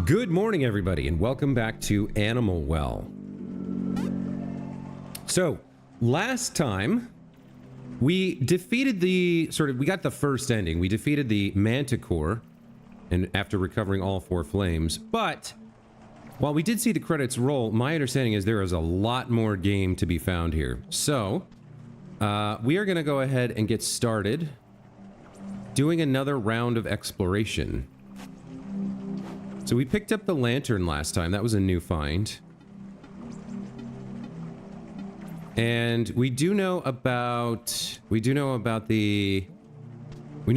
Good morning, everybody, and welcome back to Animal Well. So, last time, we defeated we got the first ending. We defeated the manticore, and after recovering all 4 flames, but while we did see the credits roll, my understanding is there is a lot more game to be found here. So, we are going to go ahead and get started doing another round of exploration. So we picked up the lantern last time. That was a new find. And we know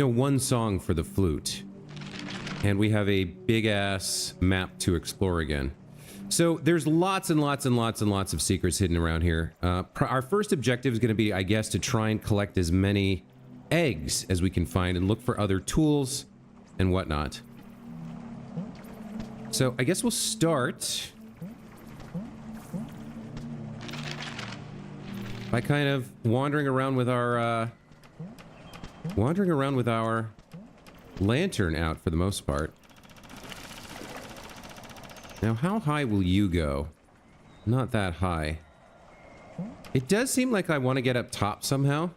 one song for the flute. And we have a big ass map to explore again. So there's lots and lots and lots and lots of secrets hidden around here. Our first objective is going to be, I guess, to try and collect as many eggs as we can find and look for other tools and whatnot. So I guess we'll start by kind of wandering around with our lantern out for the most part. Now, how high will you go? Not that high. It does seem like I want to get up top somehow.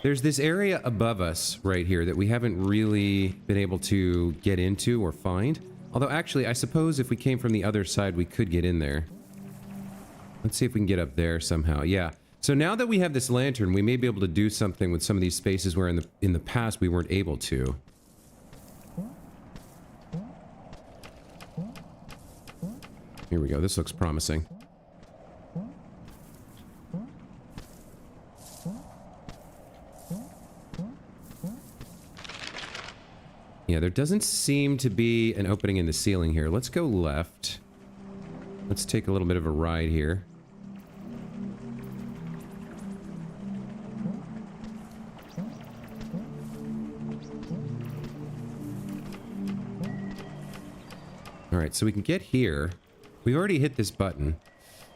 There's this area above us right here that we haven't really been able to get into or find. Although, actually, I suppose if we came from the other side, we could get in there. Let's see if we can get up there somehow. Yeah. So now that we have this lantern, we may be able to do something with some of these spaces where in the past we weren't able to. Here we go. This looks promising. Yeah, there doesn't seem to be an opening in the ceiling here. Let's go left. Let's take a little bit of a ride here. Alright, so we can get here. We've already hit this button.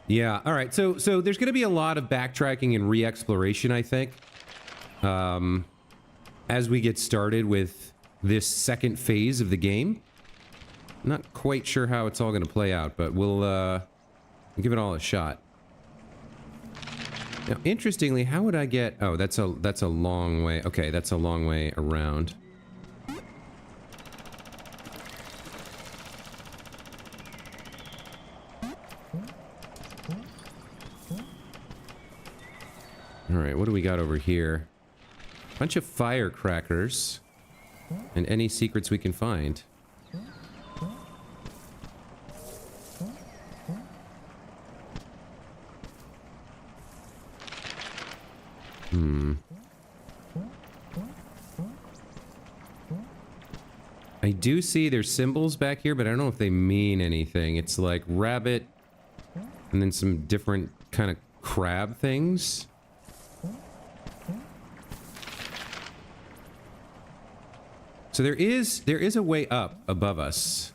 Yeah, alright, so there's going to be a lot of backtracking and re-exploration, I think. As we get started with this second phase of the game. I'm not quite sure how it's all going to play out, but we'll give it all a shot. Now, interestingly, how would I get... Oh, that's a long way. Okay, that's a long way around. Alright, what do we got over here? Bunch of firecrackers. And any secrets we can find. I do see there's symbols back here, but I don't know if they mean anything. It's like rabbit, and then some different kind of crab things. So there is a way up above us.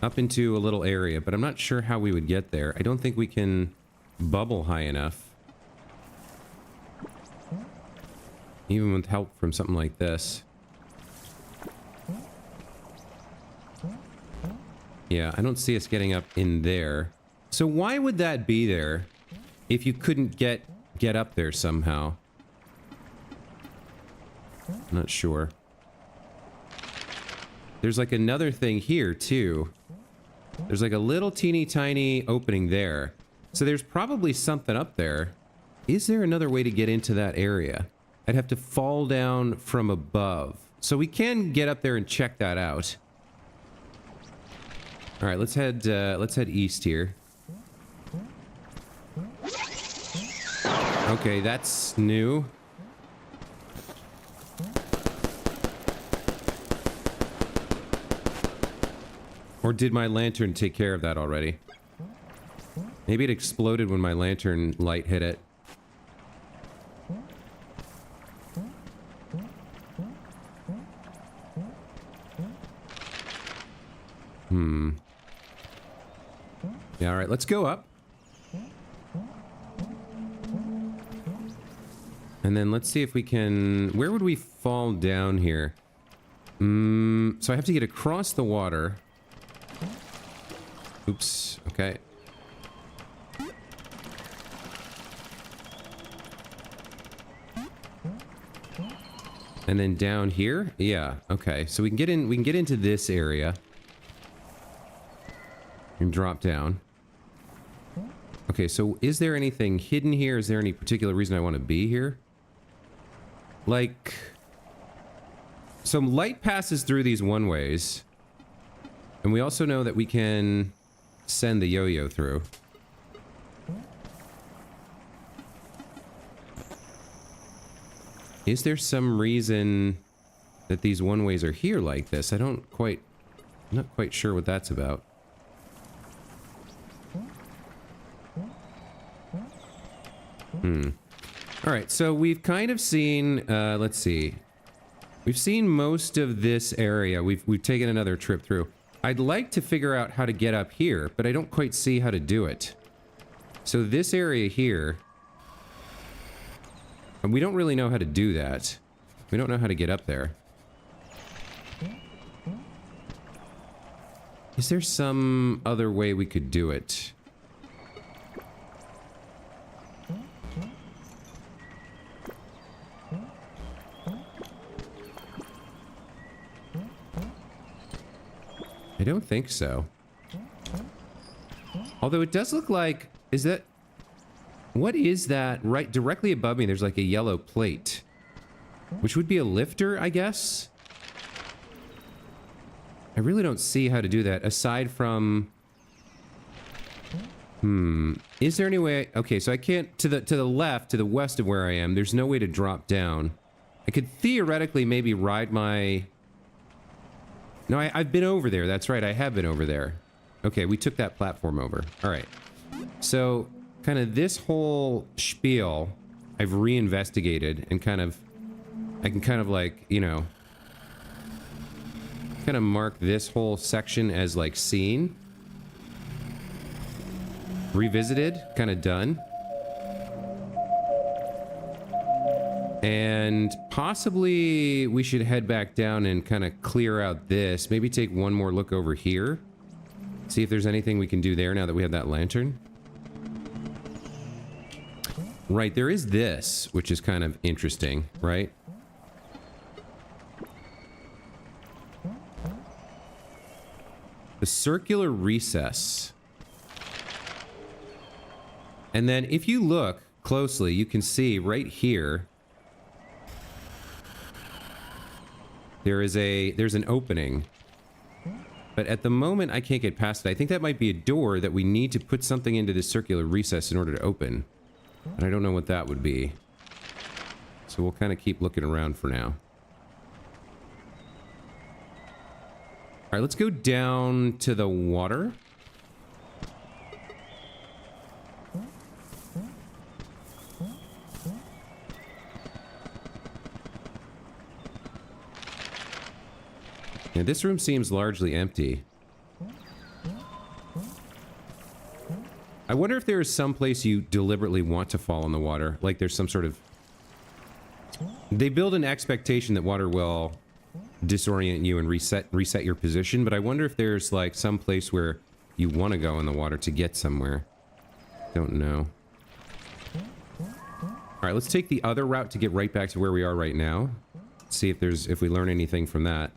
Up into a little area, but I'm not sure how we would get there. I don't think we can bubble high enough. Even with help from something like this. Yeah, I don't see us getting up in there. So why would that be there if you couldn't get up there somehow? I'm not sure. There's like another thing here, too. There's like a little teeny tiny opening there. So there's probably something up there. Is there another way to get into that area? I'd have to fall down from above. So we can get up there and check that out. All right, let's head east here. Okay, that's new. Or did my lantern take care of that already? Maybe it exploded when my lantern light hit it. Yeah, alright, let's go up. And then let's see if we can... Where would we fall down here? So I have to get across the water. Oops. Okay. And then down here? Yeah, okay. So we can get in, we can get into this area. And drop down. Okay, so is there anything hidden here? Is there any particular reason I want to be here? Like, some light passes through these one-ways. And we also know that we can send the yo-yo through. Is there some reason that these one-ways are here like this? I'm not quite sure what that's about. Alright, so we've kind of seen, let's see. We've seen most of this area. We've taken another trip through. I'd like to figure out how to get up here, but I don't quite see how to do it. So this area here, and we don't really know how to do that. We don't know how to get up there. Is there some other way we could do it? I don't think so. Although it does look like... Is that... What is that? Right directly above me, there's like a yellow plate. Which would be a lifter, I guess? I really don't see how to do that, aside from... Is there any way... Okay, so I can't... To the left, to the west of where I am, there's no way to drop down. I could theoretically maybe ride my... No, I've been over there. That's right. I have been over there. Okay, we took that platform over. All right. So, kind of this whole spiel, I've reinvestigated and kind of... I can kind of like, you know... kind of mark this whole section as like seen. Revisited. Kind of done. And possibly we should head back down and kind of clear out this. Maybe take one more look over here. See if there's anything we can do there now that we have that lantern. Right, there is this, which is kind of interesting, right? The circular recess. And then if you look closely, you can see right here... There's an opening. But at the moment, I can't get past it. I think that might be a door that we need to put something into this circular recess in order to open. And I don't know what that would be. So we'll kind of keep looking around for now. Alright, let's go down to the water. Yeah, this room seems largely empty. I wonder if there is some place you deliberately want to fall in the water. Like there's some sort of... They build an expectation that water will disorient you and reset your position, but I wonder if there's like some place where you want to go in the water to get somewhere. Don't know. Alright, let's take the other route to get right back to where we are right now. See if we learn anything from that.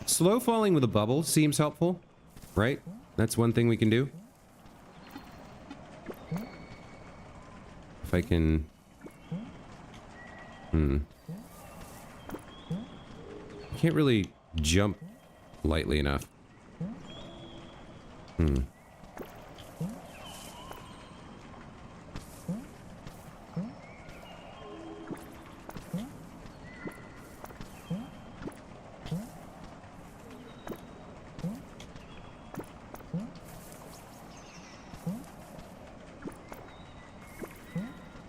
Slow falling with a bubble seems helpful, right? That's one thing we can do. If I can... I can't really jump lightly enough.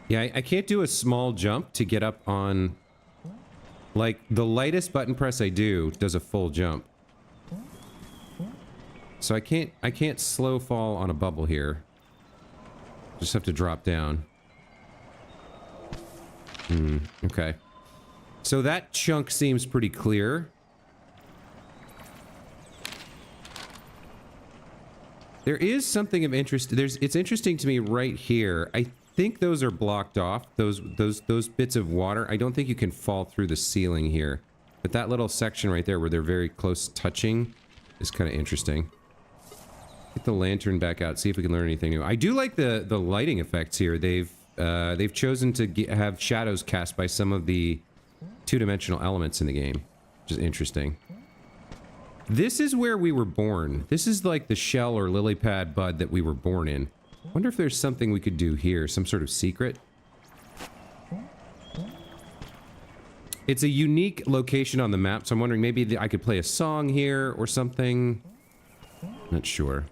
Yeah, I can't do a small jump to get up on... Like, the lightest button press I do does a full jump. So I can't slow fall on a bubble here. Just have to drop down. Okay. So that chunk seems pretty clear. There is something of interest. It's interesting to me right here. I think those are blocked off. Those bits of water. I don't think you can fall through the ceiling here. But that little section right there where they're very close touching is kind of interesting. Get the lantern back out, see if we can learn anything new. I do like the lighting effects here. They've chosen to have shadows cast by some of the two-dimensional elements in the game, which is interesting. This is where we were born. This is like the shell or lily pad bud that we were born in. I wonder if there's something we could do here, some sort of secret. It's a unique location on the map, so I'm wondering maybe I could play a song here or something. Not sure.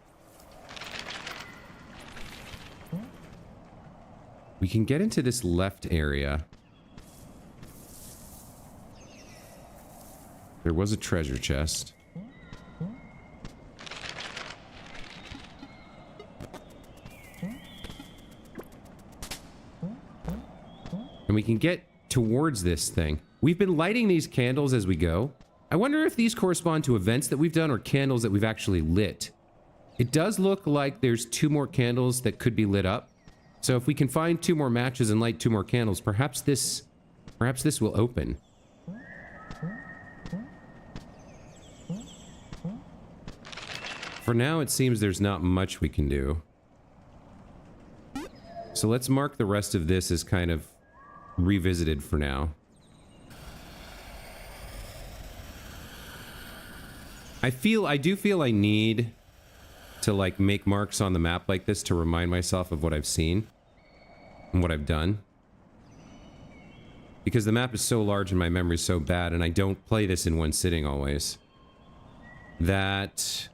We can get into this left area. There was a treasure chest. And we can get towards this thing. We've been lighting these candles as we go. I wonder if these correspond to events that we've done or candles that we've actually lit. It does look like there's 2 more candles that could be lit up. So if we can find 2 more matches and light 2 more candles, perhaps this will open. For now, it seems there's not much we can do. So let's mark the rest of this as kind of revisited for now. I do feel I need to like make marks on the map like this to remind myself of what I've seen and what I've done. Because the map is so large and my memory is so bad, and I don't play this in one sitting always. That...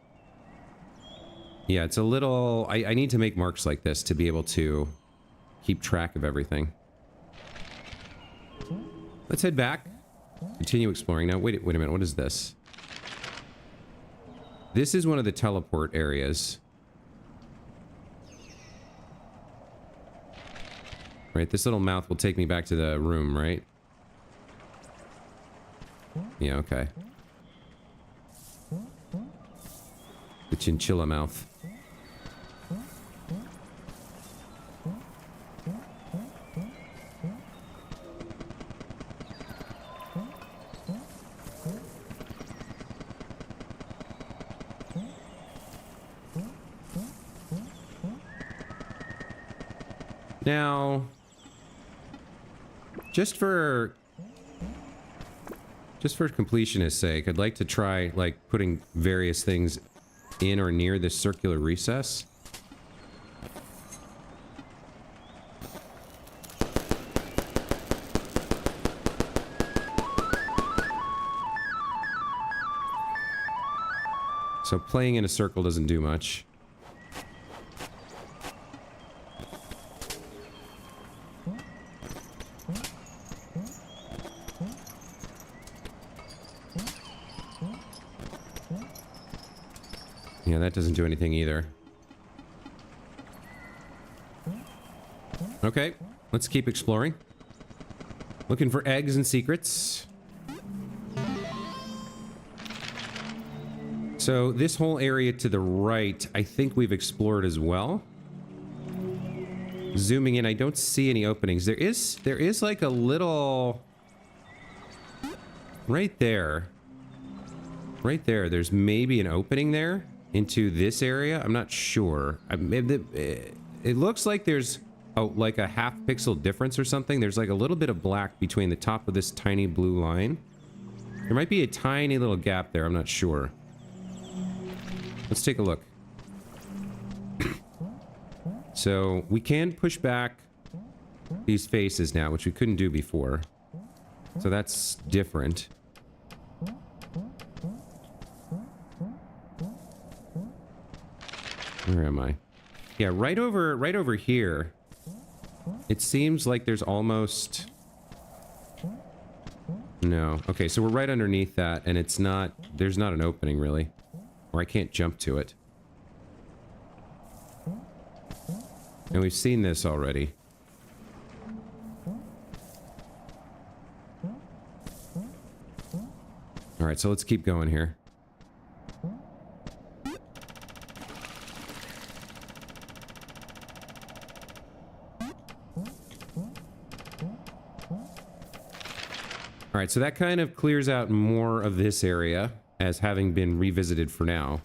yeah, it's a little... I need to make marks like this to be able to keep track of everything. Let's head back. Continue exploring now. Wait a minute, what is this? This is one of the teleport areas. Right, this little mouth will take me back to the room, right? Yeah, okay. The chinchilla mouth. Now, just for completionist's sake, I'd like to try, like, putting various things in or near this circular recess. So playing in a circle doesn't do much. Yeah, that doesn't do anything either. Okay, let's keep exploring. Looking for eggs and secrets. So this whole area to the right, I think we've explored as well. Zooming in, I don't see any openings. There is like a little... right there. Right there, there's maybe an opening there into this area. I'm not sure. It looks like there's like a half pixel difference or something. There's like a little bit of black between the top of this tiny blue line. There might be a tiny little gap there. I'm not sure. Let's take a look. So we can push back these faces now, which we couldn't do before. So that's different. Where am I? Yeah, right over here. It seems like there's almost... no. Okay, so we're right underneath that, and it's not... there's not an opening, really. Or I can't jump to it. And we've seen this already. Alright, so let's keep going here. All right, so that kind of clears out more of this area as having been revisited for now.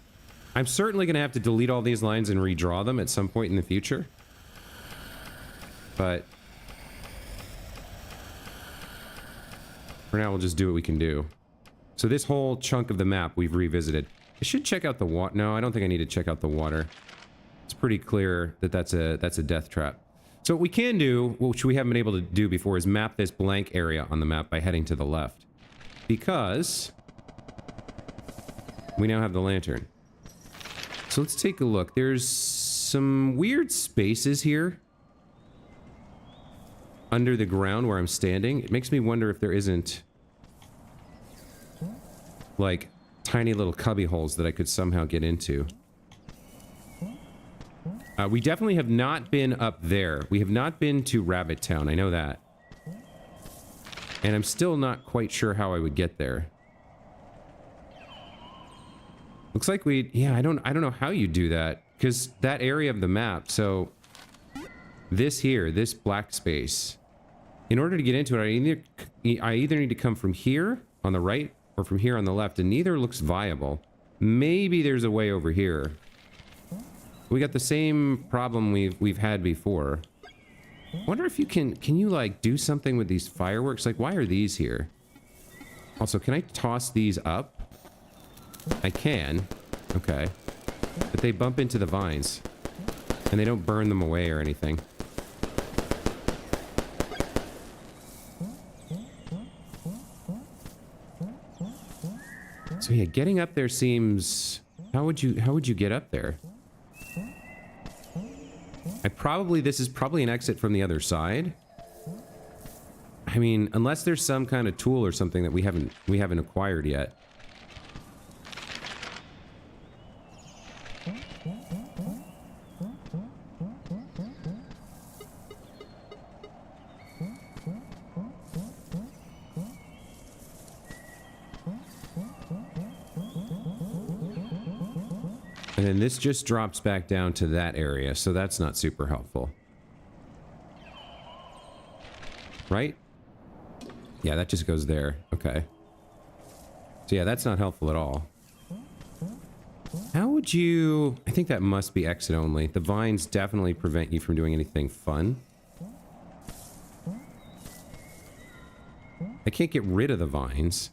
I'm certainly going to have to delete all these lines and redraw them at some point in the future. But for now, we'll just do what we can do. So this whole chunk of the map we've revisited. I should check out the water. No, I don't think I need to check out the water. It's pretty clear that that's a death trap. So what we can do, which we haven't been able to do before, is map this blank area on the map by heading to the left. Because we now have the lantern. So let's take a look. There's some weird spaces here under the ground where I'm standing. It makes me wonder if there isn't like tiny little cubby holes that I could somehow get into. We definitely have not been up there. We have not been to Rabbit Town. I know that. And I'm still not quite sure how I would get there. Looks like we... Yeah, I don't know how you do that. Because that area of the map, so... This here, this black space. In order to get into it, I either need to come from here on the right or from here on the left, and neither looks viable. Maybe there's a way over here. We got the same problem we've had before. Wonder if you can you like do something with these fireworks? Like, why are these here? Also, can I toss these up? I can. Okay. But they bump into the vines. And they don't burn them away or anything. So yeah, getting up there seems... How would you get up there? This is probably an exit from the other side. I mean, unless there's some kind of tool or something that we haven't acquired yet. And then this just drops back down to that area, so that's not super helpful. Right? Yeah, that just goes there. Okay. So yeah, that's not helpful at all. How would you... I think that must be exit only. The vines definitely prevent you from doing anything fun. I can't get rid of the vines.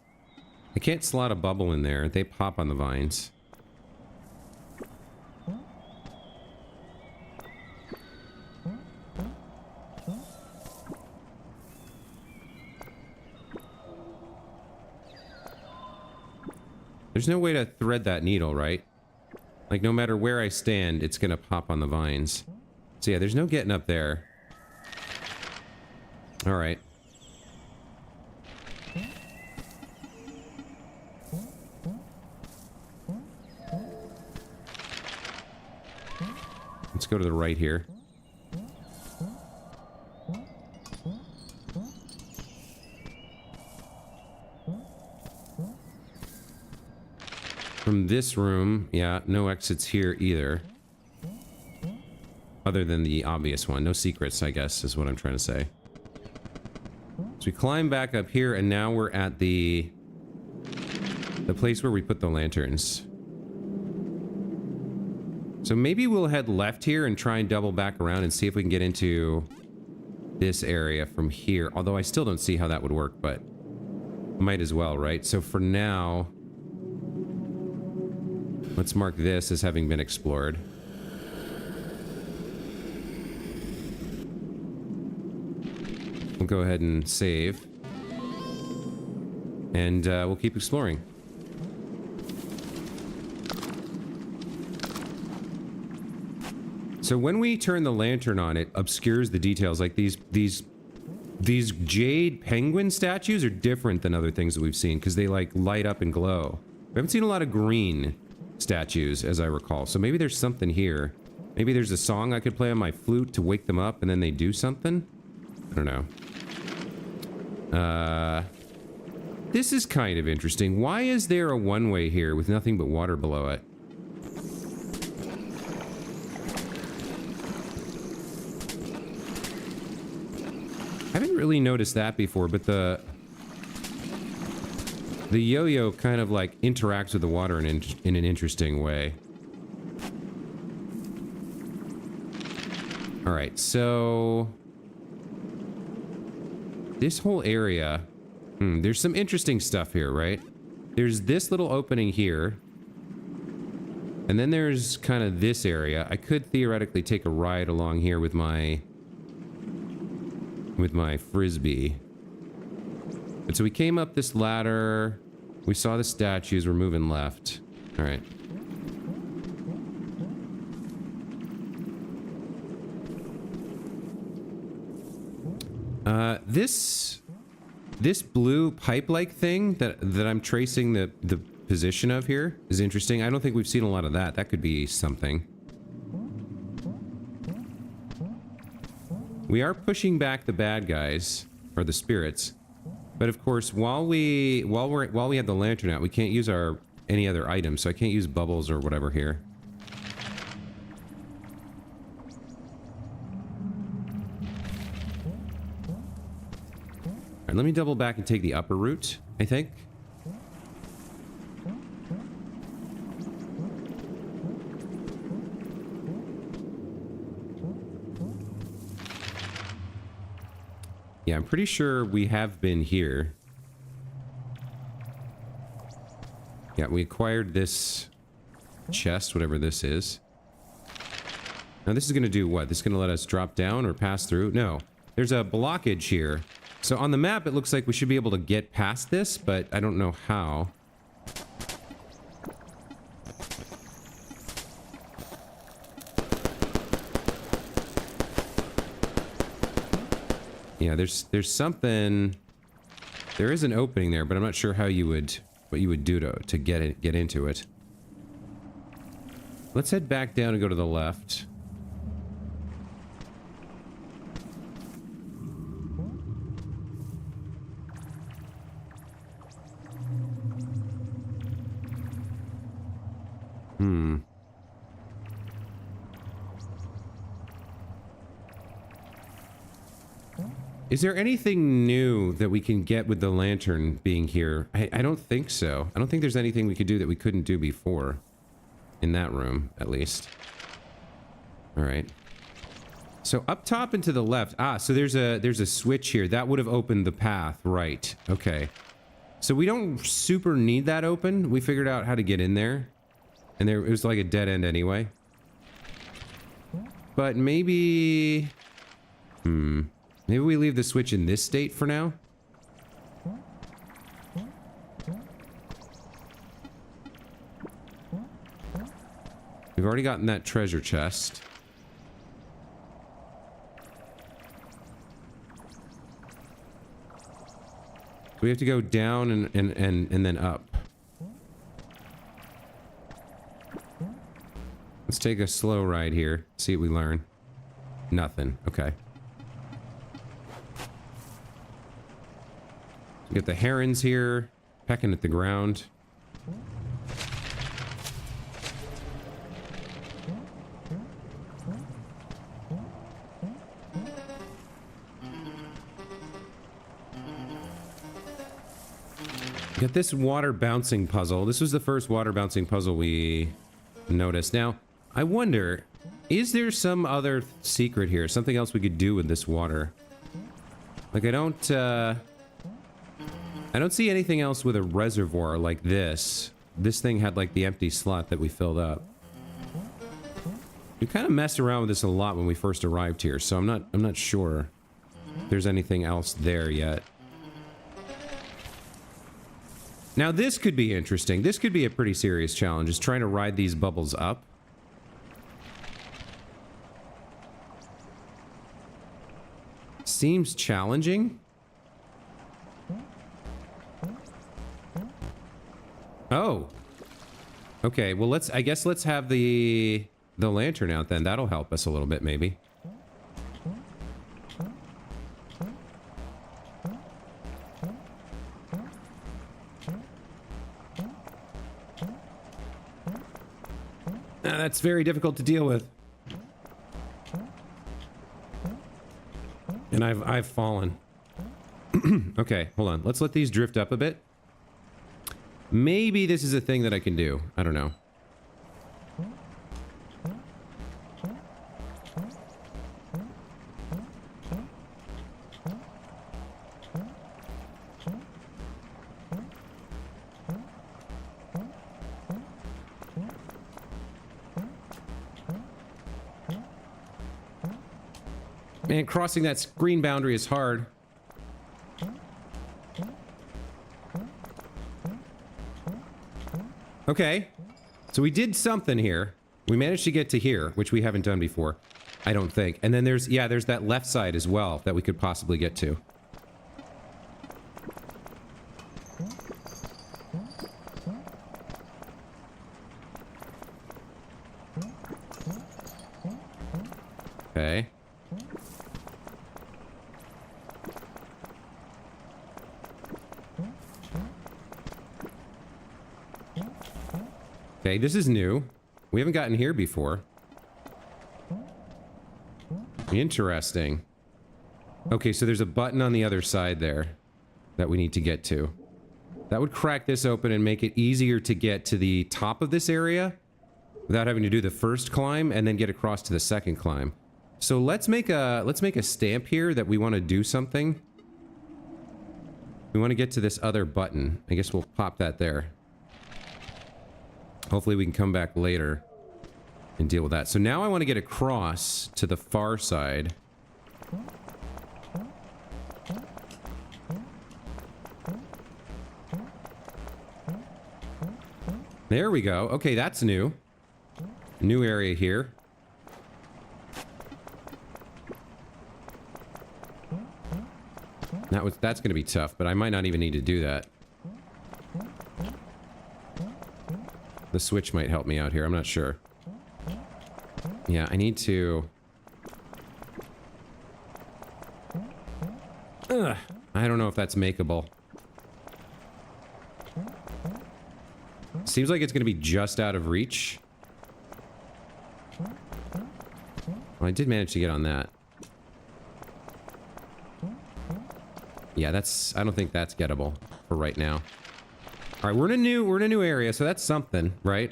I can't slot a bubble in there. They pop on the vines. There's no way to thread that needle, right? Like, no matter where I stand, it's gonna pop on the vines. So yeah, there's no getting up there. Alright. Let's go to the right here. From this room, yeah, no exits here either. Other than the obvious one. No secrets, I guess, is what I'm trying to say. So we climb back up here, and now we're at the place where we put the lanterns. So maybe we'll head left here and try and double back around and see if we can get into this area from here. Although I still don't see how that would work, but might as well, right? So for now... Let's mark this as having been explored. We'll go ahead and save. And we'll keep exploring. So when we turn the lantern on, it obscures the details. Like these jade penguin statues are different than other things that we've seen because they like light up and glow. We haven't seen a lot of green statues, as I recall. So maybe there's something here. Maybe there's a song I could play on my flute to wake them up and then they do something? I don't know. This is kind of interesting. Why is there a one-way here with nothing but water below it? I haven't really noticed that before, but The yo-yo kind of like interacts with the water in an interesting way. All right, so this whole area, there's some interesting stuff here, right? There's this little opening here, and then there's kind of this area. I could theoretically take a ride along here with my frisbee. But so we came up this ladder, we saw the statues, we're moving left. All right. This blue pipe-like thing that I'm tracing the position of here is interesting. I don't think we've seen a lot of that. That could be something. We are pushing back the bad guys, or the spirits. But of course, while we have the lantern out, we can't use any other items, so I can't use bubbles or whatever here. Alright, let me double back and take the upper route, I think. Yeah, I'm pretty sure we have been here. Yeah, we acquired this chest, whatever this is. Now this is going to do what? This is going to let us drop down or pass through? No. There's a blockage here. So on the map, it looks like we should be able to get past this, but I don't know how. Yeah, there's something. There is an opening there, but I'm not sure how you would, what you would do to get into it. Let's head back down and go to the left. Is there anything new that we can get with the lantern being here? I don't think so. I don't think there's anything we could do that we couldn't do before. In that room, at least. Alright. So up top and to the left. Ah, so there's a switch here. That would have opened the path. Right. Okay. So we don't super need that open. We figured out how to get in there. And it was like a dead end anyway. But maybe... Maybe we leave the switch in this state for now? We've already gotten that treasure chest. We have to go down and then up. Let's take a slow ride here. See what we learn. Nothing. Okay. We got the herons here, pecking at the ground. Got this water bouncing puzzle. This was the first water bouncing puzzle we noticed. Now, I wonder, is there some other secret here? Something else we could do with this water? Like, I don't see anything else with a reservoir like this. This thing had like the empty slot that we filled up. We kind of messed around with this a lot when we first arrived here, so I'm not sure if there's anything else there yet. Now this could be interesting. This could be a pretty serious challenge, is trying to ride these bubbles up. Seems challenging. Oh. Okay, well I guess let's have the lantern out then. That'll help us a little bit maybe. That's very difficult to deal with. And I've fallen. Okay, hold on. Let's let these drift up a bit. Maybe this is a thing that I can do. I don't know. Man, crossing that screen boundary is hard. Okay. So we did something here. We managed to get to here, which we haven't done before. I don't think. And then there's, yeah, there's that left side as well that we could possibly get to. Okay. Okay, this is new. We haven't gotten here before. Interesting. Okay, so there's a button on the other side there that we need to get to. That would crack this open and make it easier to get to the top of this area without having to do the first climb and then get across to the second climb. So let's make a stamp here that we want to do something. We want to get to this other button. I guess we'll pop that there. Hopefully we can come back later and deal with that. So now I want to get across to the far side. There we go. Okay, that's new. New area here. That's going to be tough, but I might not even need to do that. The switch might help me out here. I'm not sure. Yeah, I need to... Ugh, I don't know if that's makeable. Seems like it's going to be just out of reach. Well, I did manage to get on that. Yeah, that's... I don't think that's gettable for right now. All right, we're in a new area, so that's something, right?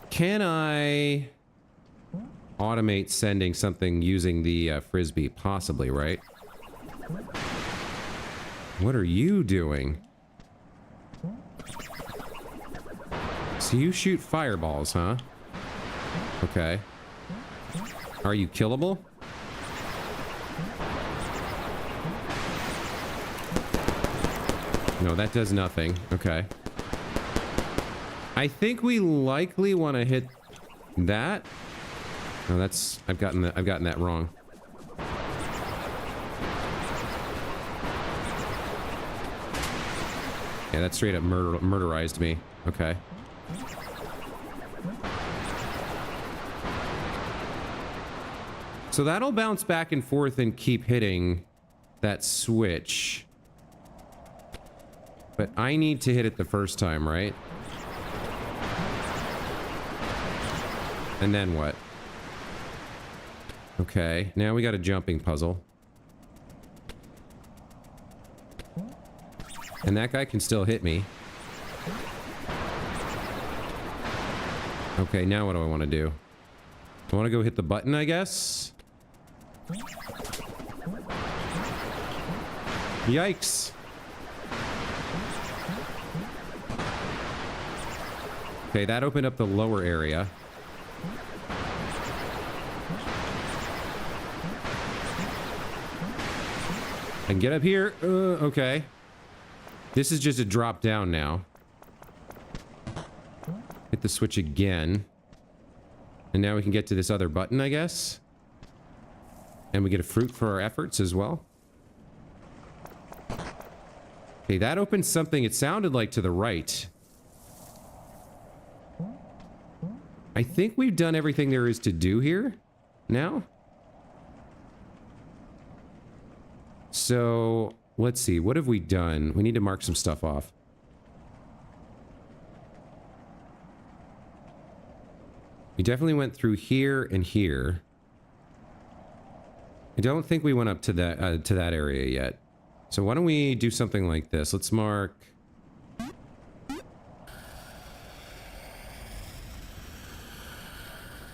Can I automate sending something using the frisbee? Possibly, right? What are you doing? So you shoot fireballs, huh? Okay. Are you killable? No, that does nothing. Okay. I think we likely want to hit that. No, that's... I've gotten that wrong. Yeah, that straight up murderized me. Okay. So that'll bounce back and forth and keep hitting that switch. But I need to hit it the first time, right? And then what? Okay, now we got a jumping puzzle. And that guy can still hit me. Okay, now what do I want to do? I want to go hit the button, I guess? Yikes. Okay, that opened up the lower area. I can get up here. Okay. This is just a drop down now. Hit the switch again. And now we can get to this other button, I guess. And we get a fruit for our efforts as well. Okay, that opened something, it sounded like to the right. I think we've done everything there is to do here now. So, let's see. What have we done? We need to mark some stuff off. We definitely went through here and here. I don't think we went up to that area yet. So why don't we do something like this? Let's mark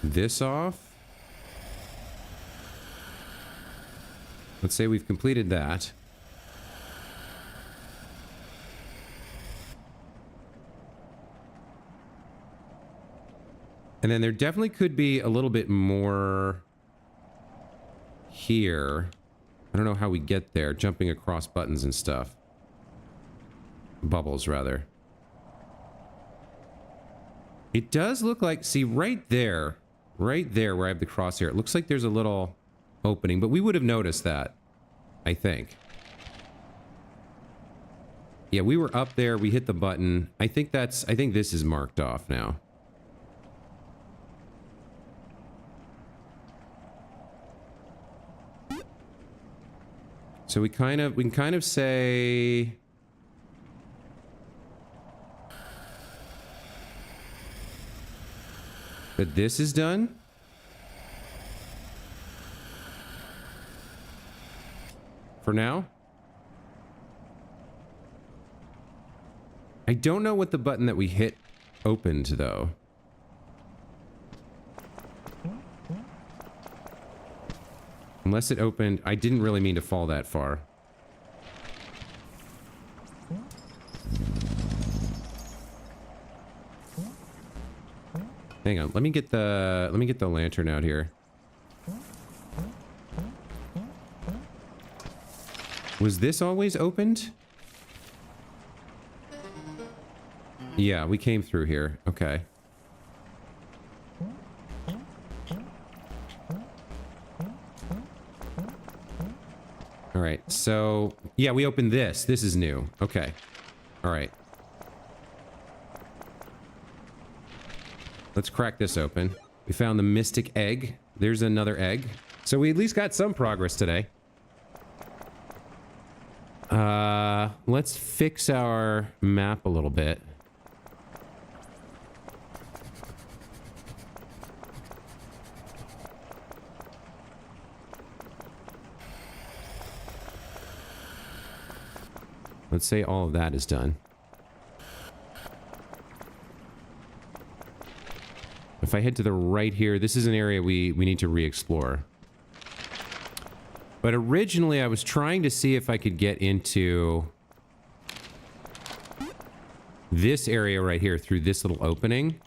this off. Let's say we've completed that. And then there definitely could be a little bit more here. I don't know how we get there. Jumping across buttons and stuff. Bubbles, rather. It does look like... See, right there where I have the crosshair, it looks like there's a little opening, but we would have noticed that, I think. Yeah, we were up there, we hit the button. I think this is marked off now. So we can kind of say that this is done. For now. I don't know what the button that we hit opened though. Unless it opened... I didn't really mean to fall that far. Hang on, let me get the lantern out here. Was this always opened? Yeah, we came through here. Okay. All right, so yeah, we opened this. This is new. Okay. All right. Let's crack this open. We found the mystic egg. There's another egg. So we at least got some progress today. Let's fix our map a little bit. Let's say all of that is done. If I head to the right here, this is an area we need to re-explore. But originally I was trying to see if I could get into this area right here through this little opening.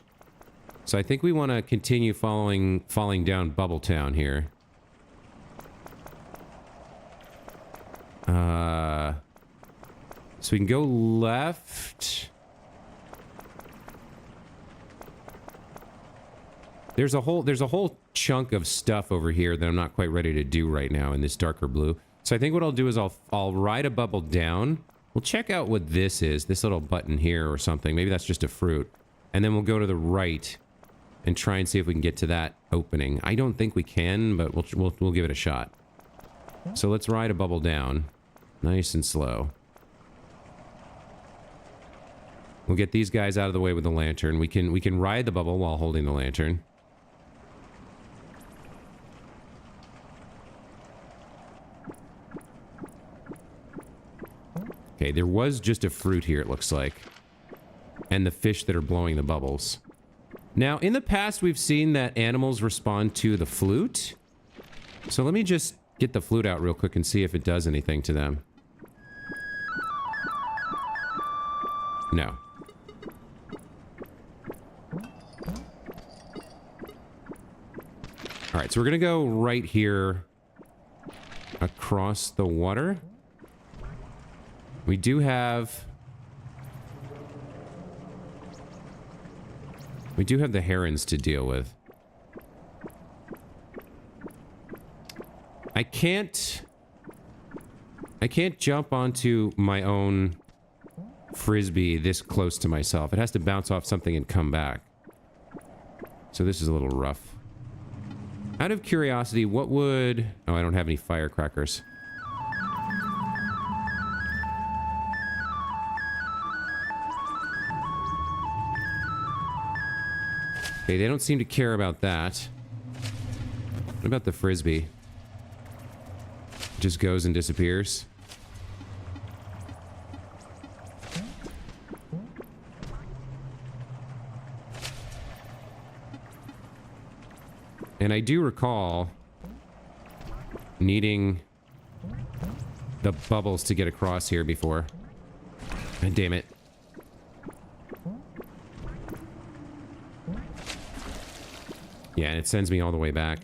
So I think we want to continue falling down Bubble Town here. So we can go left. There's a whole chunk of stuff over here that I'm not quite ready to do right now in this darker blue. So I think what I'll do is I'll ride a bubble down. We'll check out what this is, this little button here or something. Maybe that's just a fruit. And then we'll go to the right and try and see if we can get to that opening. I don't think we can, but we'll give it a shot. So let's ride a bubble down, nice and slow. We'll get these guys out of the way with the lantern. We can ride the bubble while holding the lantern. Okay, there was just a fruit here, it looks like. And the fish that are blowing the bubbles. Now, in the past, we've seen that animals respond to the flute. So let me just get the flute out real quick and see if it does anything to them. No. Alright, so we're gonna go right here across the water. We do have the herons to deal with. I can't jump onto my own frisbee this close to myself. It has to bounce off something and come back. So this is a little rough. Out of curiosity, what would... Oh, I don't have any firecrackers. Okay, they don't seem to care about that. What about the frisbee? Just goes and disappears. And I do recall needing the bubbles to get across here before. God damn it. Yeah, and it sends me all the way back.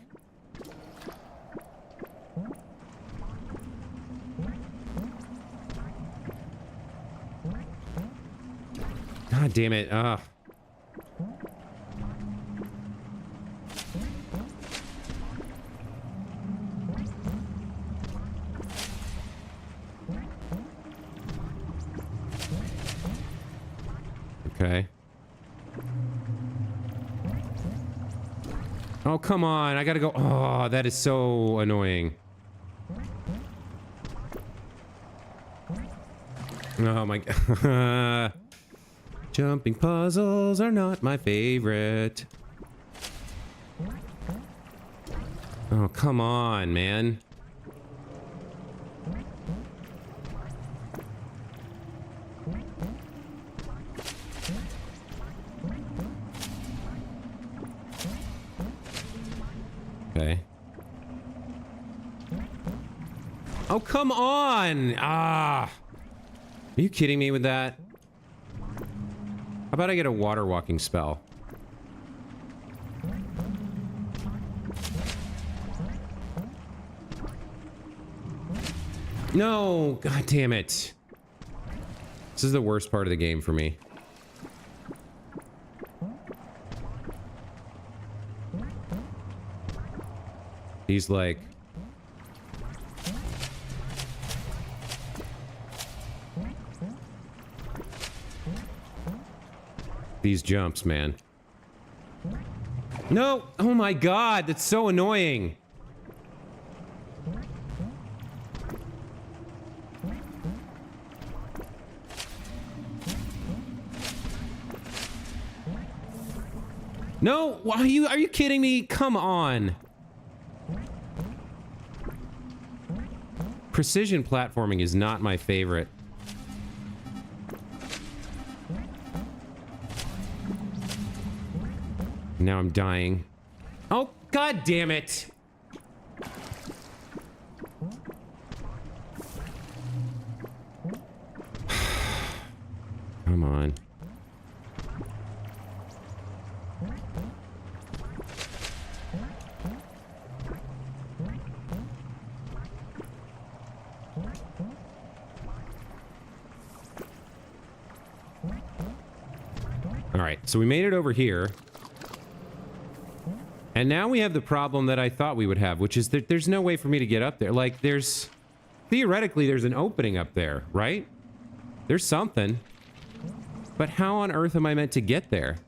God damn it. Ugh. Okay. Oh, come on. I gotta go. Oh, that is so annoying. Oh my god. Jumping puzzles are not my favorite. Oh, come on, man. Okay. Oh, come on! Ah! Are you kidding me with that? How about I get a water walking spell? No! God damn it. This is the worst part of the game for me. He's like... These jumps, man. No! Oh my god, that's so annoying! No! Why are you kidding me? Come on! Precision platforming is not my favorite. Now I'm dying. Oh, god damn it! Come on. Alright, so we made it over here. And now we have the problem that I thought we would have, which is that there's no way for me to get up there. Like, there's... Theoretically, there's an opening up there, right? There's something. But how on earth am I meant to get there?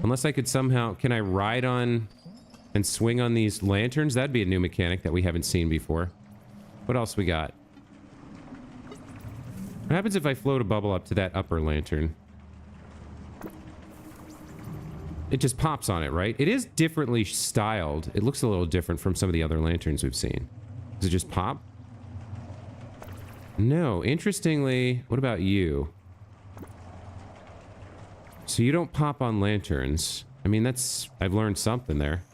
Unless I could somehow... Can I ride on and swing on these lanterns? That'd be a new mechanic that we haven't seen before. What else we got? What happens if I float a bubble up to that upper lantern? It just pops on it, right? It is differently styled. It looks a little different from some of the other lanterns we've seen. Does it just pop? No. Interestingly, what about you? So you don't pop on lanterns. I mean, that's... I've learned something there.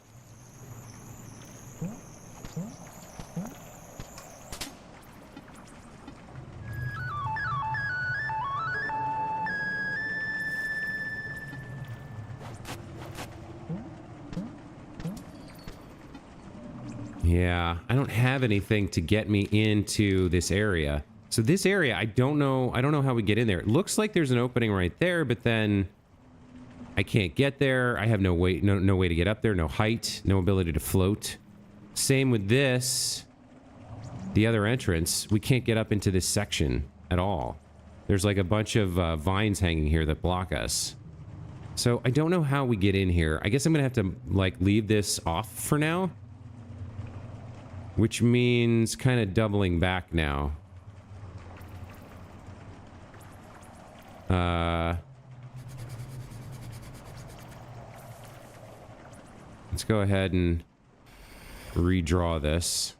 Yeah, I don't have anything to get me into this area. So this area, I don't know how we get in there. It looks like there's an opening right there, but then I can't get there. I have no way to get up there, no height, no ability to float. Same with this. The other entrance, we can't get up into this section at all. There's like a bunch of vines hanging here that block us. So I don't know how we get in here. I guess I'm gonna have to like leave this off for now. Which means kind of doubling back now. Let's go ahead and redraw this.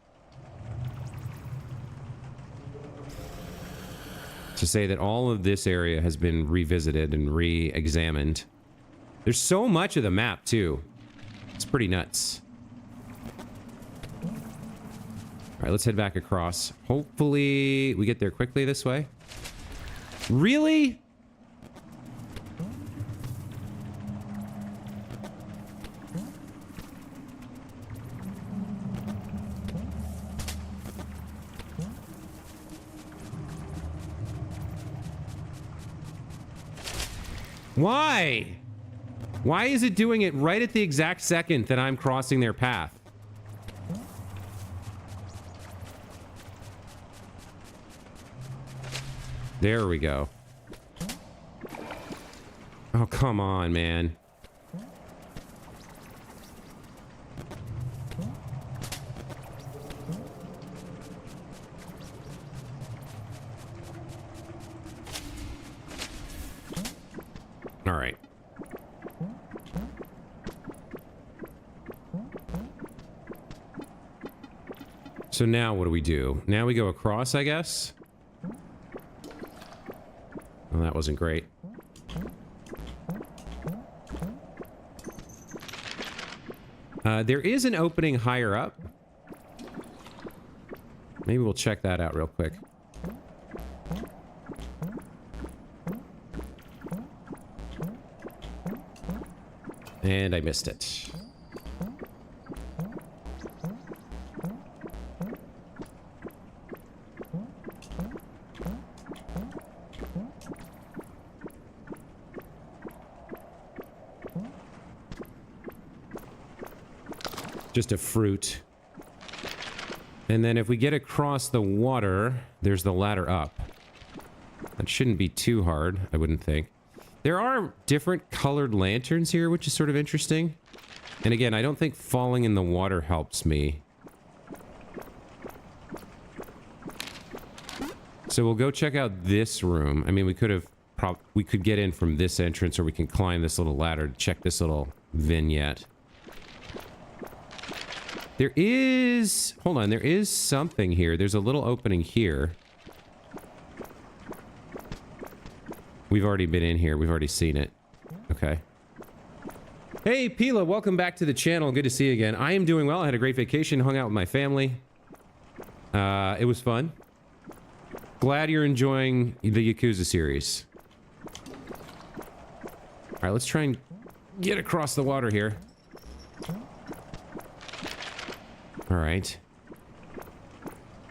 to say that all of this area has been revisited and re-examined. There's so much of the map, too. It's pretty nuts. All right, let's head back across. Hopefully we get there quickly this way. Really? Why? Why is it doing it right at the exact second that I'm crossing their path? There we go. Oh, come on, man. All right. So now what do we do? Now we go across, I guess? Well, that wasn't great. There is an opening higher up. Maybe we'll check that out real quick. And I missed it. Just a fruit. And then if we get across the water, there's the ladder up. That shouldn't be too hard, I wouldn't think. There are different colored lanterns here, which is sort of interesting. And again, I don't think falling in the water helps me. So we'll go check out this room. I mean, we could get in from this entrance, or we can climb this little ladder to check this little vignette. There is... Hold on, there is something here. There's a little opening here. We've already been in here. We've already seen it. Okay. Hey, Pila, welcome back to the channel. Good to see you again. I am doing well. I had a great vacation, hung out with my family. It was fun. Glad you're enjoying the Yakuza series. All right, let's try and get across the water here. All right.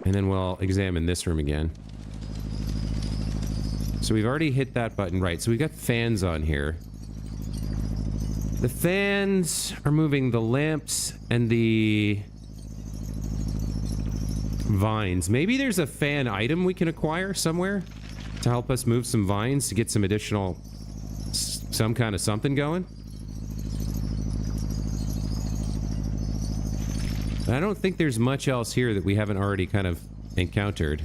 And then we'll examine this room again. So we've already hit that button, right? So we've got fans on here. The fans are moving the lamps and the vines. Maybe there's a fan item we can acquire somewhere to help us move some vines to get some additional, some kind of something going. I don't think there's much else here that we haven't already kind of encountered.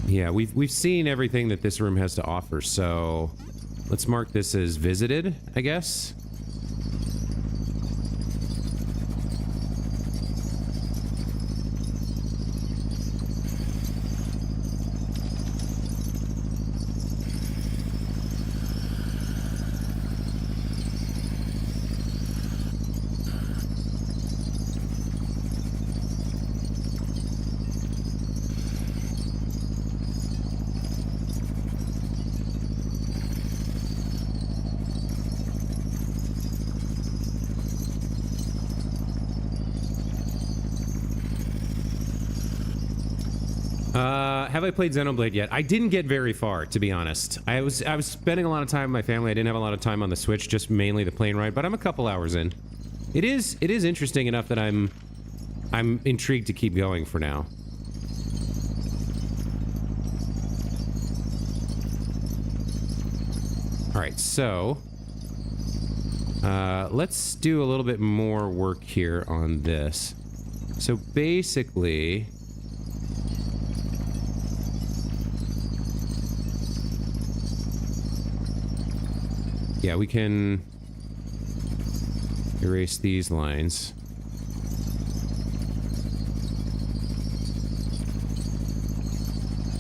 Yeah, we've seen everything that this room has to offer, so let's mark this as visited, I guess. Have I played Xenoblade yet? I didn't get very far, to be honest. I was spending a lot of time with my family. I didn't have a lot of time on the Switch, just mainly the plane ride, but I'm a couple hours in. It is interesting enough that I'm intrigued to keep going for now. All right, so let's do a little bit more work here on this. So basically, Yeah, we can erase these lines.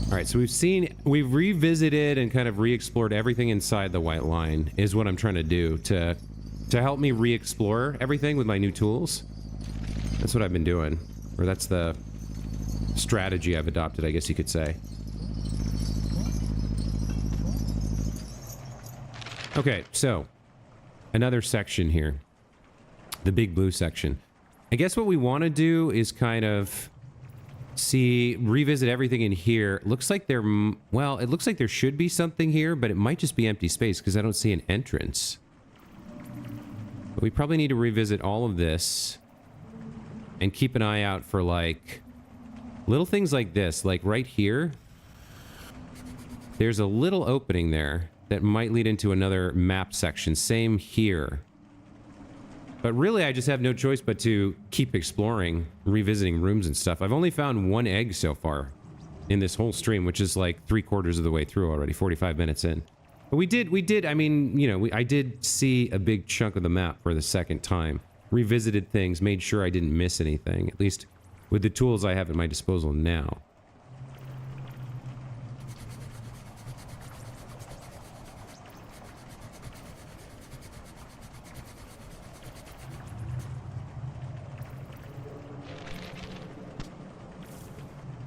All right, so we've revisited and kind of re-explored everything inside the white line is what I'm trying to do to help me re-explore everything with my new tools. That's what I've been doing, or that's the strategy I've adopted, I guess you could say. Okay, so another section here, the big blue section. I guess what we want to do is kind of revisit everything in here. Looks like it looks like there should be something here, but it might just be empty space because I don't see an entrance. But we probably need to revisit all of this and keep an eye out for like little things like this, like right here. There's a little opening there that might lead into another map section. Same here. But really, I just have no choice but to keep exploring, revisiting rooms and stuff. I've only found one egg so far in this whole stream, which is like 3/4 of the way through already, 45 minutes in. But we did, I mean, you know, I did see a big chunk of the map for the second time. Revisited things, made sure I didn't miss anything, at least with the tools I have at my disposal now.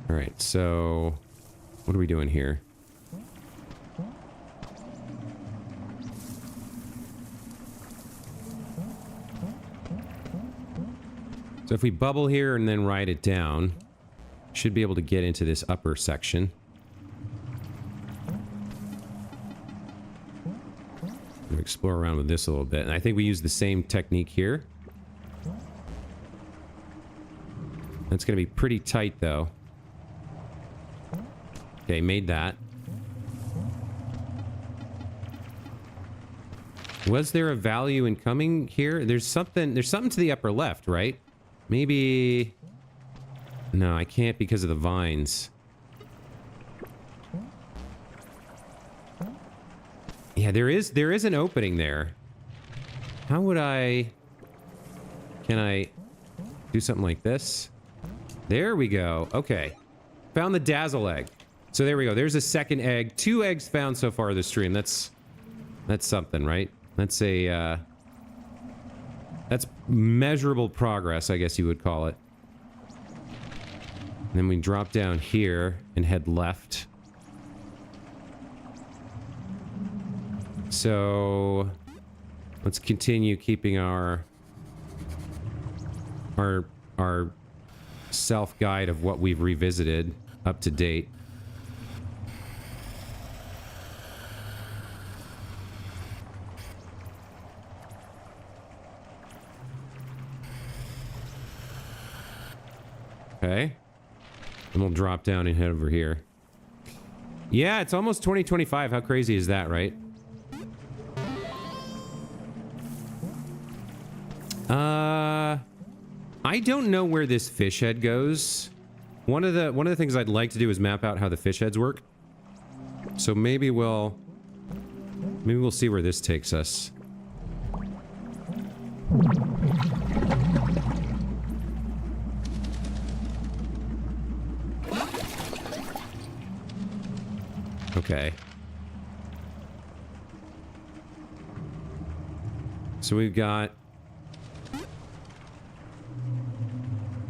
All right, so what are we doing here? So if we bubble here and then ride it down, should be able to get into this upper section. We'll explore around with this a little bit, and I think we use the same technique here. That's going to be pretty tight, though. Okay, made that. Was there a value in coming here? There's something to the upper left, right? Maybe... No, I can't because of the vines. Yeah, there is an opening there. How would I... Can I do something like this? There we go. Okay. Found the dazzle egg. So there we go. There's a second egg. 2 eggs found so far this stream. That's something, right? That's a, that's measurable progress, I guess you would call it. And then we drop down here and head left. So let's continue keeping our self-guide of what we've revisited up to date. Okay. And we'll drop down and head over here. Yeah, it's almost 2025. How crazy is that, right? I don't know where this fish head goes. One of the things I'd like to do is map out how the fish heads work. So maybe we'll see where this takes us. Okay. So we got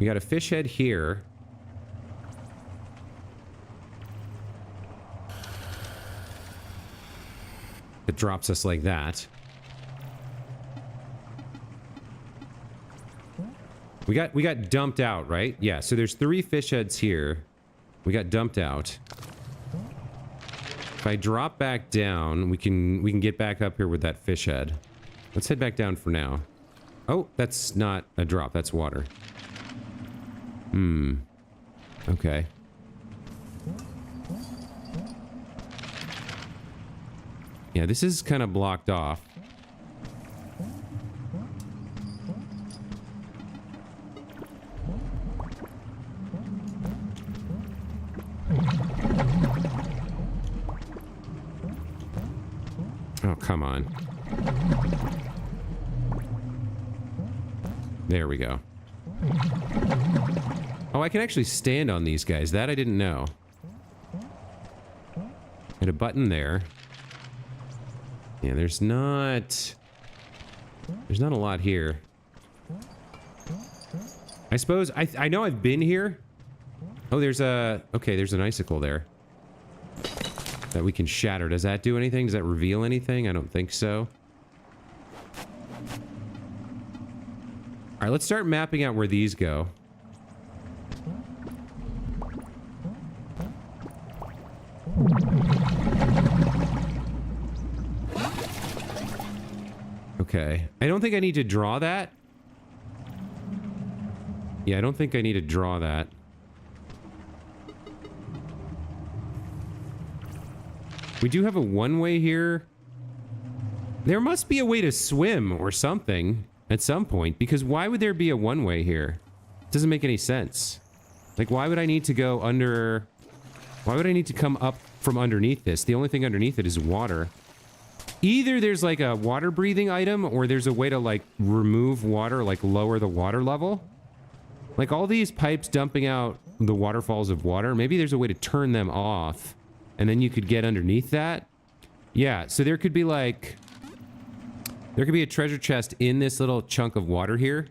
a fish head here. It drops us like that. We got dumped out, right? Yeah, so there's 3 fish heads here. We got dumped out. If I drop back down, we can get back up here with that fish head. Let's head back down for now. Oh, that's not a drop, that's water. Okay. Yeah, this is kind of blocked off. Oh, come on. There we go. Oh, I can actually stand on these guys. That I didn't know. Hit a button there. Yeah, there's not a lot here. I suppose I know I've been here. Oh, there's an icicle there that we can shatter. Does that do anything? Does that reveal anything? I don't think so. All right, let's start mapping out where these go. Okay. I don't think I need to draw that. Yeah, I don't think I need to draw that. We do have a one-way here. There must be a way to swim or something at some point, because why would there be a one-way here? It doesn't make any sense. Like, why would I need to go under... Why would I need to come up from underneath this? The only thing underneath it is water. Either there's like a water-breathing item, or there's a way to like remove water, like lower the water level. Like all these pipes dumping out the waterfalls of water, maybe there's a way to turn them off, and then you could get underneath that. Yeah, so there could be like... There could be a treasure chest in this little chunk of water here.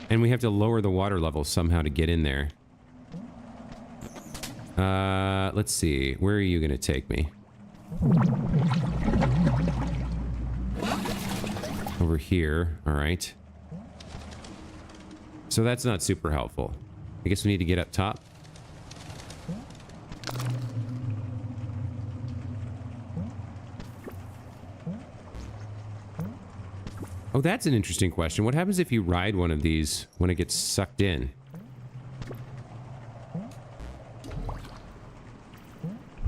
And we have to lower the water level somehow to get in there. Let's see. Where are you gonna take me? Over here. Alright. So that's not super helpful. I guess we need to get up top. Oh, that's an interesting question. What happens if you ride one of these when it gets sucked in?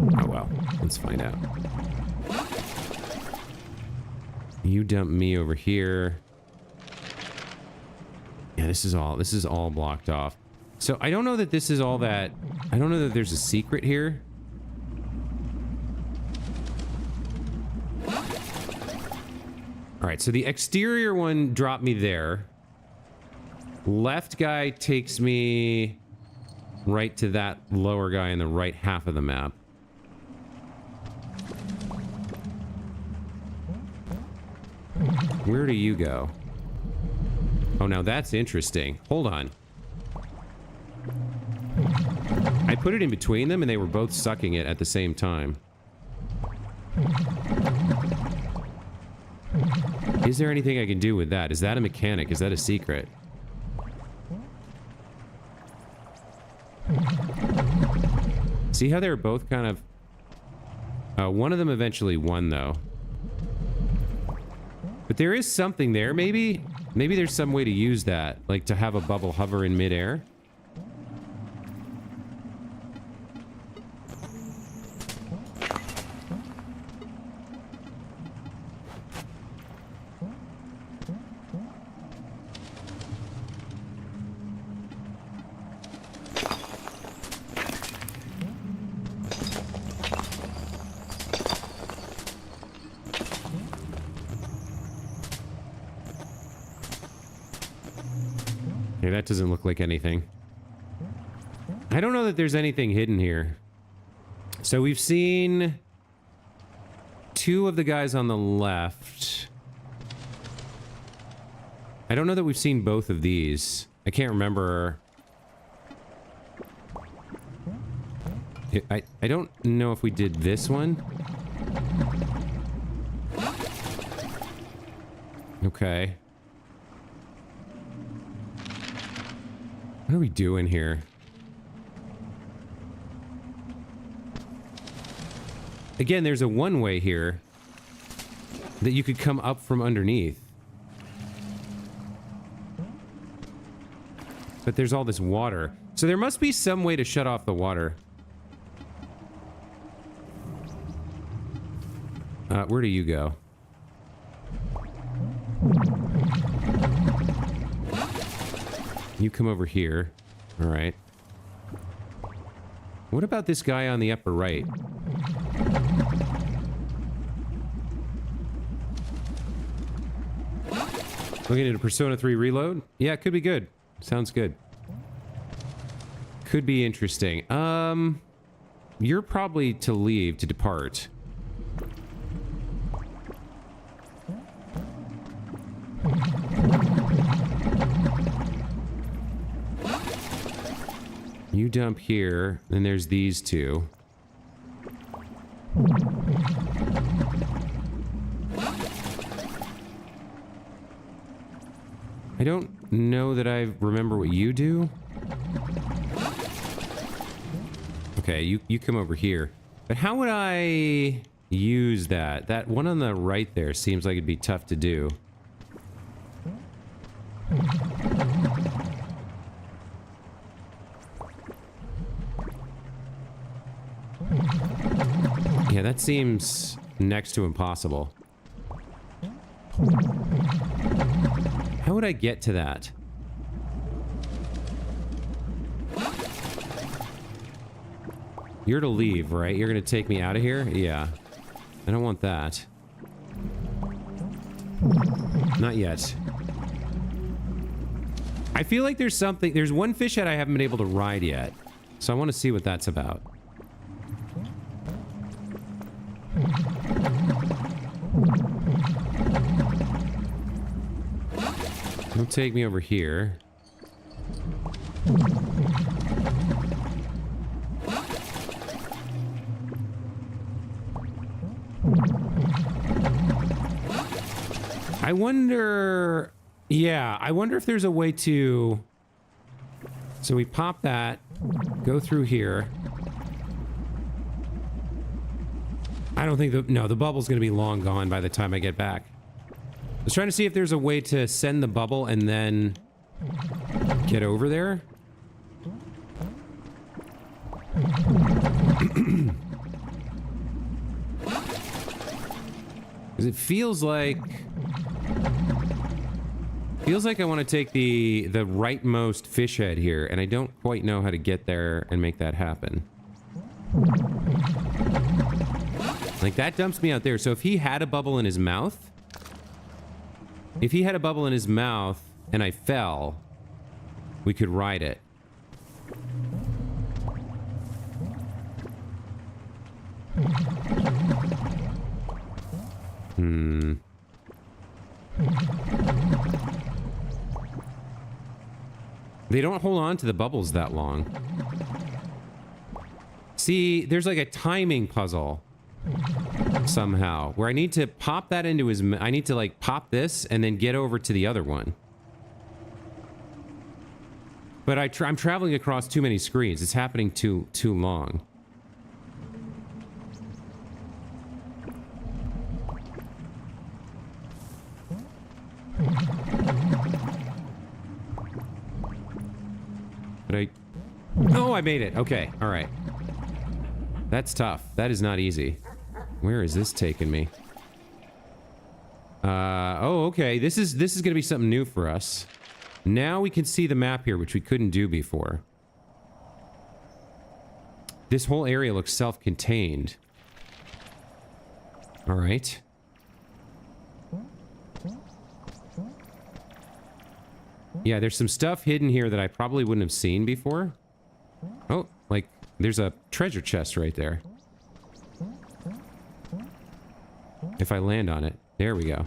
Oh well, let's find out. You dump me over here. Yeah, this is all blocked off. So I don't know that this is all that... I don't know that there's a secret here. Alright, so the exterior one dropped me there. Left guy takes me right to that lower guy in the right half of the map. Where do you go? Oh, now that's interesting. Hold on. I put it in between them and they were both sucking it at the same time. Is there anything I can do with that? Is that a mechanic? Is that a secret? See how they were both kind of... one of them eventually won, though. But there is something there, maybe? Maybe there's some way to use that. Like, to have a bubble hover in midair. Okay, that doesn't look like anything. I don't know that there's anything hidden here. So we've seen two of the guys on the left. I don't know that we've seen both of these. I can't remember. I don't know if we did this one. Okay. What are we doing here? Again, there's a one-way here that you could come up from underneath. But there's all this water. So there must be some way to shut off the water. Where do you go? You come over here. All right. What about this guy on the upper right? Looking at a Persona 3 reload? Yeah, it could be good. Sounds good. Could be interesting. You're probably to leave, to depart. You dump here, then there's these two. I don't know that I remember what you do. Okay, you come over here. But how would I use that? That one on the right there seems like it'd be tough to do. Yeah, that seems next to impossible. How would I get to that? You're to leave, right? You're gonna take me out of here? Yeah. I don't want that. Not yet. I feel like there's something... There's one fish head I haven't been able to ride yet. So I want to see what that's about. He'll take me over here. I wonder... Yeah, I wonder if there's a way to... So we pop that, go through here. I don't think no, the bubble's gonna be long gone by the time I get back. I was trying to see if there's a way to send the bubble and then get over there. Because it feels like I want to take the rightmost fish head here, and I don't quite know how to get there and make that happen. Like, that dumps me out there. So if he had a bubble in his mouth... If he had a bubble in his mouth and I fell, we could ride it. They don't hold on to the bubbles that long. See, there's like a timing puzzle somehow where I need to pop that into his... I need to like pop this and then get over to the other one. But I'm traveling across too many screens. It's happening too long. But oh, I made it. Okay, all right. That's tough. That is not easy. Where is this taking me? Oh, okay. This is gonna be something new for us. Now we can see the map here, which we couldn't do before. This whole area looks self-contained. All right. Yeah, there's some stuff hidden here that I probably wouldn't have seen before. Oh, like, there's a treasure chest right there. If I land on it. There we go.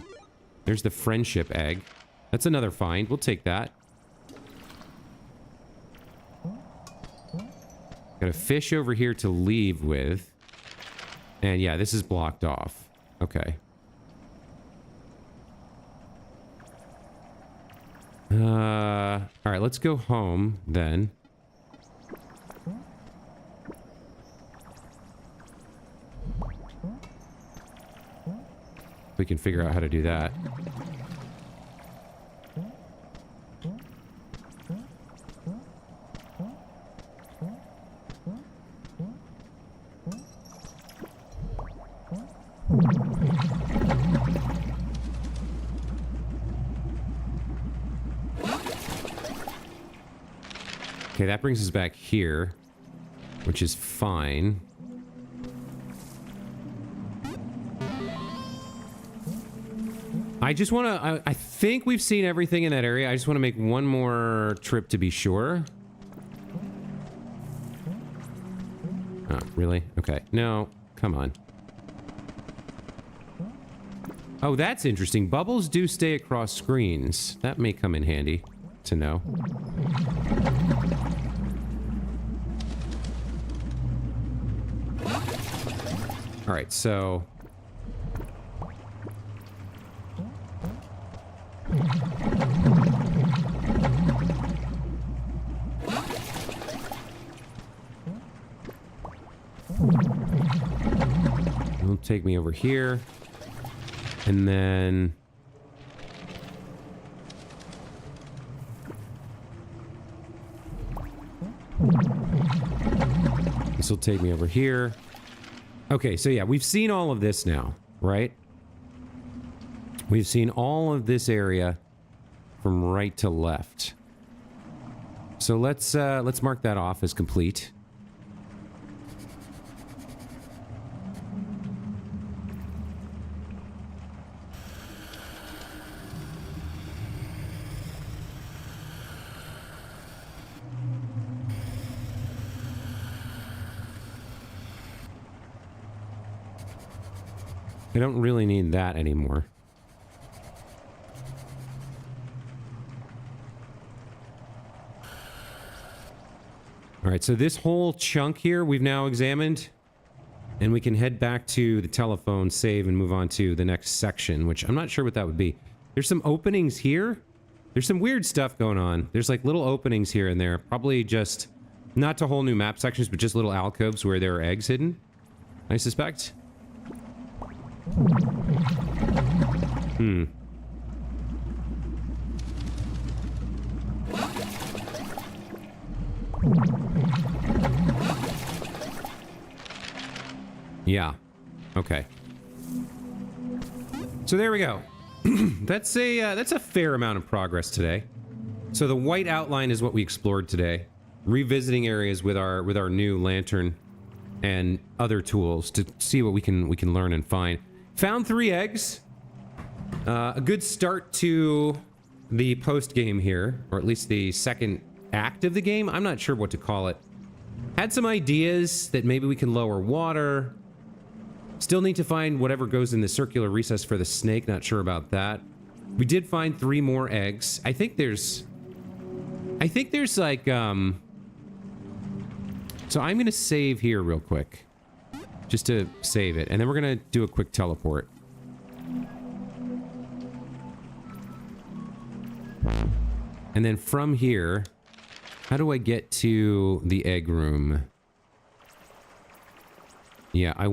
There's the friendship egg. That's another find. We'll take that. Got a fish over here to leave with. And yeah, this is blocked off. Okay. Alright, let's go home then. We can figure out how to do that. Okay, that brings us back here, which is fine. I just want to... I think we've seen everything in that area. I just want to make one more trip to be sure. Oh, really? Okay. No. Come on. Oh, that's interesting. Bubbles do stay across screens. That may come in handy to know. All right, so... It'll take me over here. And then... This will take me over here. Okay, so yeah, we've seen all of this now, right? We've seen all of this area from right to left. So let's mark that off as complete. I don't really need that anymore. All right, so this whole chunk here we've now examined, and we can head back to the telephone, save, and move on to the next section, which I'm not sure what that would be. There's some openings here. There's some weird stuff going on. There's like little openings here and there. Probably just, not to whole new map sections, but just little alcoves where there are eggs hidden, I suspect. Yeah. Okay. So there we go. That's a fair amount of progress today. So the white outline is what we explored today. Revisiting areas with our new lantern and other tools to see what we can learn and find. Found 3 eggs. A good start to the post game here, or at least the second act of the game. I'm not sure what to call it. Had some ideas that maybe we can lower water. Still need to find whatever goes in the circular recess for the snake. Not sure about that. We did find 3 more eggs. I think there's like, so I'm gonna save here real quick. Just to save it. And then we're gonna do a quick teleport. And then from here, how do I get to the egg room? Yeah, I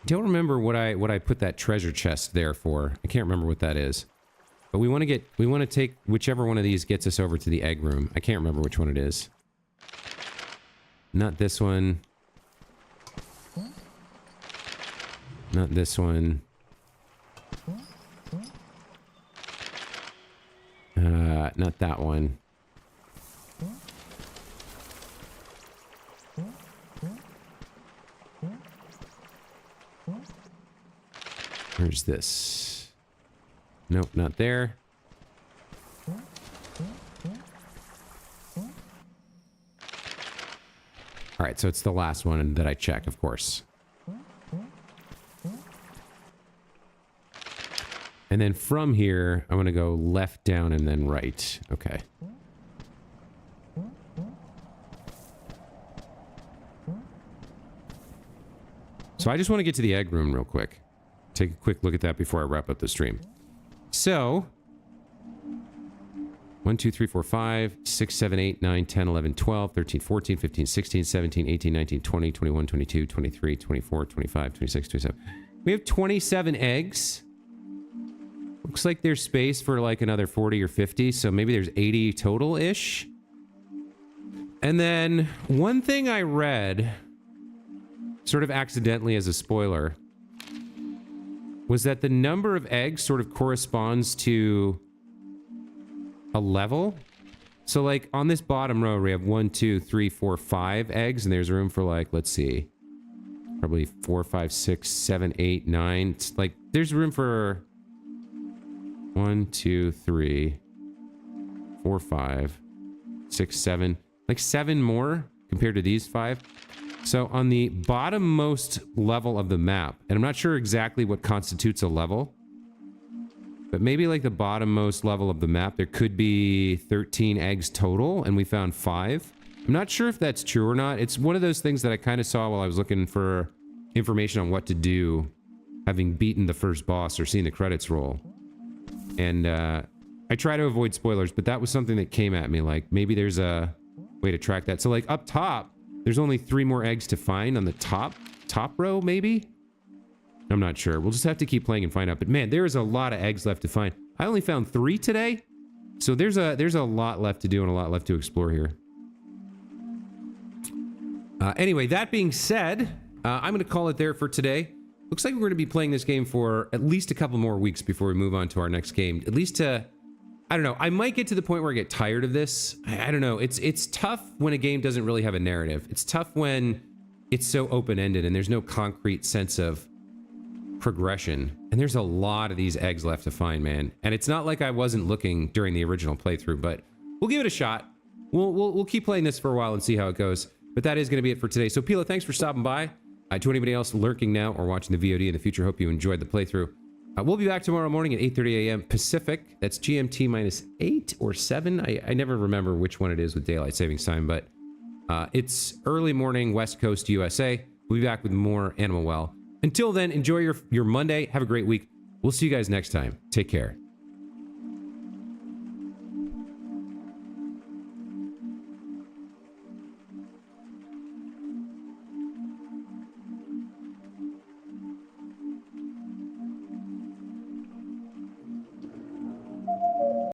don't remember what I put that treasure chest there for. I can't remember what that is. But we want to take whichever one of these gets us over to the egg room. I can't remember which one it is. Not this one. Not this one. Not that one. Where's this? Nope, not there. All right, so it's the last one that I check, of course. And then from here, I'm going to go left, down, and then right. Okay. So I just want to get to the egg room real quick. Take a quick look at that before I wrap up the stream. So, 1, 2, 3, 4, 5, 6, 7, 8, 9, 10, 11, 12, 13, 14, 15, 16, 17, 18, 19, 20, 21, 22, 23, 24, 25, 26, 27. We have 27 eggs. Looks like there's space for like another 40 or 50, so maybe there's 80 total-ish. And then one thing I read, sort of accidentally as a spoiler, was that the number of eggs sort of corresponds to a level. So like on this bottom row, we have 1, 2, 3, 4, 5 eggs, and there's room for like, let's see, probably 4, 5, 6, 7, 8, 9. It's like there's room for 1, 2, 3, 4, 5, 6, 7. Like 7 more compared to these 5. So on the bottommost level of the map, and I'm not sure exactly what constitutes a level, but maybe like the bottommost level of the map, there could be 13 eggs total, and we found 5. I'm not sure if that's true or not. It's one of those things that I kind of saw while I was looking for information on what to do, having beaten the first boss or seen the credits roll. And I try to avoid spoilers, but that was something that came at me, like maybe there's a way to track that. So like up top, there's only 3 more eggs to find on the top row, maybe? I'm not sure. We'll just have to keep playing and find out. But man, there is a lot of eggs left to find. I only found 3 today. So there's a lot left to do and a lot left to explore here. Anyway, that being said, I'm going to call it there for today. Looks like we're going to be playing this game for at least a couple more weeks before we move on to our next game. At least to... I don't know. I might get to the point where I get tired of this. I don't know. It's tough when a game doesn't really have a narrative. It's tough when it's so open-ended and there's no concrete sense of progression. And there's a lot of these eggs left to find, man. And it's not like I wasn't looking during the original playthrough, but we'll give it a shot. We'll keep playing this for a while and see how it goes. But that is going to be it for today. So Pila, thanks for stopping by. To anybody else lurking now or watching the VOD in the future, hope you enjoyed the playthrough. We'll be back tomorrow morning at 8:30 a.m. Pacific. That's GMT minus 8 or 7. I never remember which one it is with daylight savings time, but it's early morning, West Coast, USA. We'll be back with more Animal Well. Until then, enjoy your Monday. Have a great week. We'll see you guys next time. Take care.